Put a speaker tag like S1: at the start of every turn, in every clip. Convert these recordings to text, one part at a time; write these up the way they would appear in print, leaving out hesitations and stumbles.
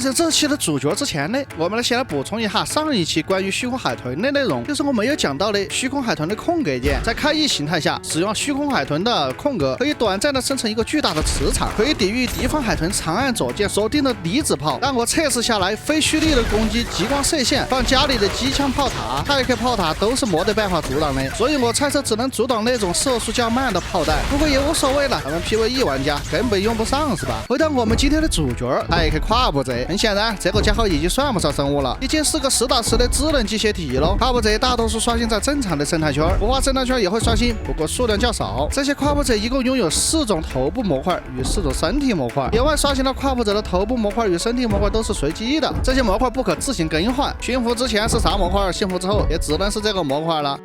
S1: 在这期的主角之前呢，我们来先来补充一下上一期关于虚空海豚的内容，就是我没有讲到的虚空海豚的空格键，在开翼形态下，使用虚空海豚的空格可以短暂的生成一个巨大的磁场，可以抵御敌方海豚长按左键锁定的离子炮。但我测试下来，非蓄力的攻击、激光射线、放家里的机枪炮塔、泰克炮塔都是没得办法阻挡的，所以我猜测只能阻挡那种射速较慢的炮弹。不过也无所谓了，咱们 PVE 玩家根本用不上是吧？回到我们今天的主角泰克跨步者。很显然，这个家伙已经算不上生物了，已经是个实打实的智能机械体了。跨步者大多数刷新在正常的生态圈，孵化生态圈也会刷新，不过数量较少。这些跨步者一共拥有4种头部模块与4种身体模块。野外刷新的跨步者的头部模块与身体模块都是随机的，这些模块不可自行更换。驯服之前是啥模块，驯服之后也只能是这个模块了。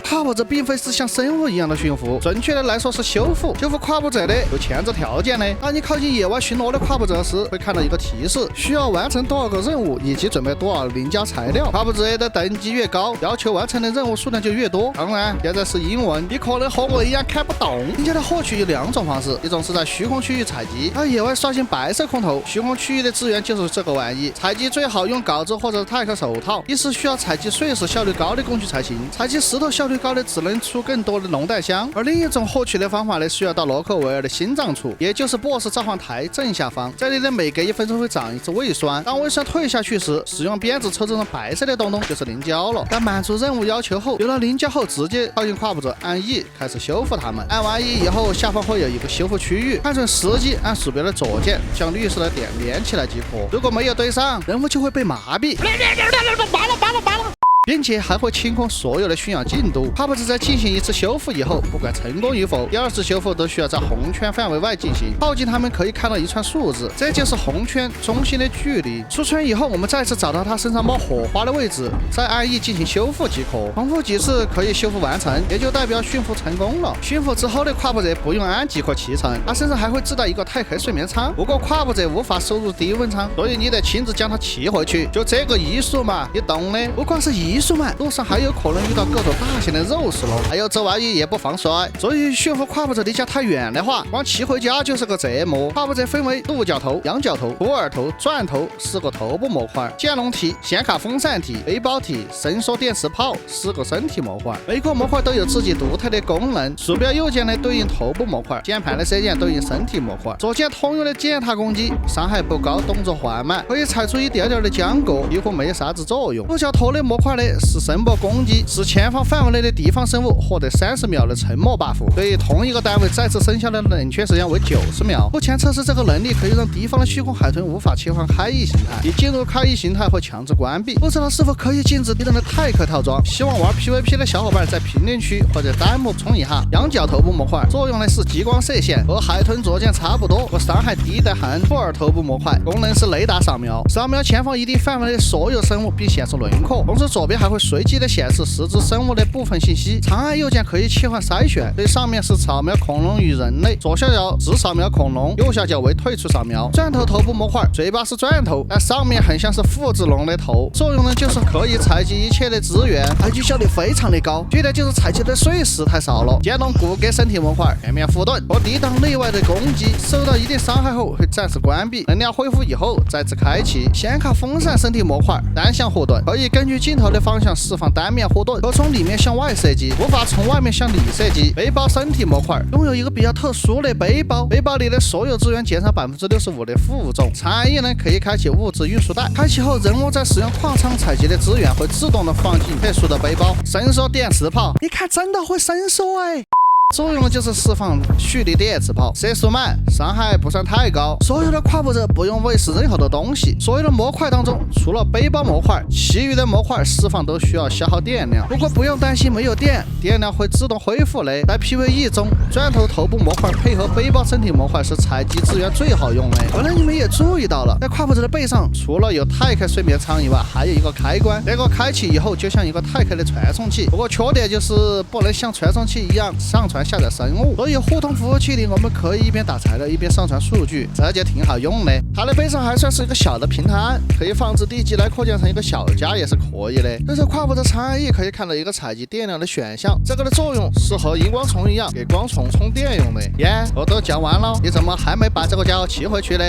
S1: 跨步者并非是像生物一样的驯服，准确的来说是修复。修复跨步者的有前置条件呢。当你靠近野外巡逻的跨步者时，会看到一个提示，需要完成多少个任务以及准备多少零胶材料。跨步者的等级越高，要求完成的任务数量就越多。当然，现在是英文，你可能和我一样看不懂。零胶的获取有2种方式，一种是在虚空区域采集，在野外刷新白色空投，虚空区域的资源就是这个玩意。采集最好用镐子或者泰克手套，一是需要采集碎石效率高的工具才行，采集石头效率高的只能出更多的龙带箱。而另一种获取的方法呢，需要到罗克维尔的心脏处，也就是 BOSS 召唤台正下方。这里的每隔1分钟会长一次胃酸，当胃酸退下去时，使用鞭子抽这种白色的东东就是零胶了。但满足任务要求后，有了零胶后，直接靠近跨步者按 E 开始修复它们。按完 E 以后，下方会有一个修复区域，看准时机，按鼠标的左键将绿色的点连起来即可。如果没有对上，任务就会被麻痹。并且还会清空所有的驯养进度。跨步者在进行一次修复以后，不管成功与否，第2次修复都需要在红圈范围外进行。靠近它们可以看到一串数字，这就是红圈中心的距离。出圈以后，我们再次找到它身上冒火花的位置，再按 E 进行修复即可。重复几次可以修复完成，也就代表驯服成功了。驯服之后的跨步者不用按即可启程，它身上还会自带一个泰克睡眠舱。不过跨步者无法收入低温舱，所以你得亲自将它骑回去。就这个艺术嘛，你懂的。不光是艺术嘛，路上还有可能遇到各种大型的肉食龙，还有这玩意也不防摔。所以驯服跨步者离家太远的话，光骑回家就是个折磨。跨步者分为鹿角头、羊角头、普洱头、钻头4个头部模块，剑龙体、显卡风扇体、背包体、伸缩电磁炮4个身体模块。每个模块都有自己独特的功能。鼠标右键呢对应头部模块，键盘的 C 键对应身体模块。左键通用的践踏攻击，伤害不高，动作缓慢，可以踩出一点点的浆果，几乎没有啥子作用。鹿角头的模块呢是声波攻击，使前方范围内的敌方生物获得30秒的沉默 buff， 对同一个单位再次生效的冷却时间为90秒。目前测试这个能力可以让敌方的虚空海豚无法切换开翼形态，一进入开翼形态会强制关闭。不知道是否可以禁止敌人的泰克套装，希望玩 PVP 的小伙伴在评论区或者弹幕冲一下。羊角头部模块作用呢是激光射线，和海豚左键差不多，和伤害低得很。布尔头部模块功能是雷达扫描，扫描前方一定范围内的所有生物并显示轮廓，同时左边还会随机的显示10只生物的部分信息。长按右键可以切换筛选，最上面是扫描恐龙与人类，左下角只扫描恐龙，右下角为退出扫描。钻头头部模块嘴巴是钻头，但上面很像是复制龙的头，作用呢就是可以采集一切的资源，采集效率非常的高，缺点就是采集的碎石太少了。剑龙骨骼身体模块全面护盾，和抵挡内外的攻击，受到一定伤害后会暂时关闭，能量恢复以后再次开启。显卡风扇身体模块单向护盾，可以根据镜头的方向释放单面护盾，可从里面向外射击，无法从外面向里射击。背包身体模块拥有一个比较特殊的背包，背包里的所有资源减少65%的负重。长按E呢可以开启物质运输带，开启后人物在使用矿仓采集的资源会自动的放进特殊的背包。伸缩电磁炮，你看真的会伸缩哎。作用就是释放蓄力电磁炮，射速慢，伤害不算太高。所有的跨步者不用喂食任何的东西。所有的模块当中，除了背包模块，其余的模块释放都需要消耗电量。不过不用担心没有电，电量会自动恢复的。在 PVE 中，钻头头部模块配合背包身体模块是采集资源最好用的。可能你们也注意到了，在跨步者的背上，除了有泰克睡眠舱以外，还有一个开关。这个开启以后就像一个泰克的传送器，不过缺点就是不能像传送器一样上传下载生物，所以互通服务器里我们可以一边打材料一边上传数据，这就挺好用的。它的背上还算是一个小的平台，可以放置地基来扩建成一个小家也是可以的。这是跨步的差异，可以看到一个采集电量的选项，这个的作用是和荧光虫一样给光虫充电用的。耶，我都讲完了，你怎么还没把这个家骑回去呢？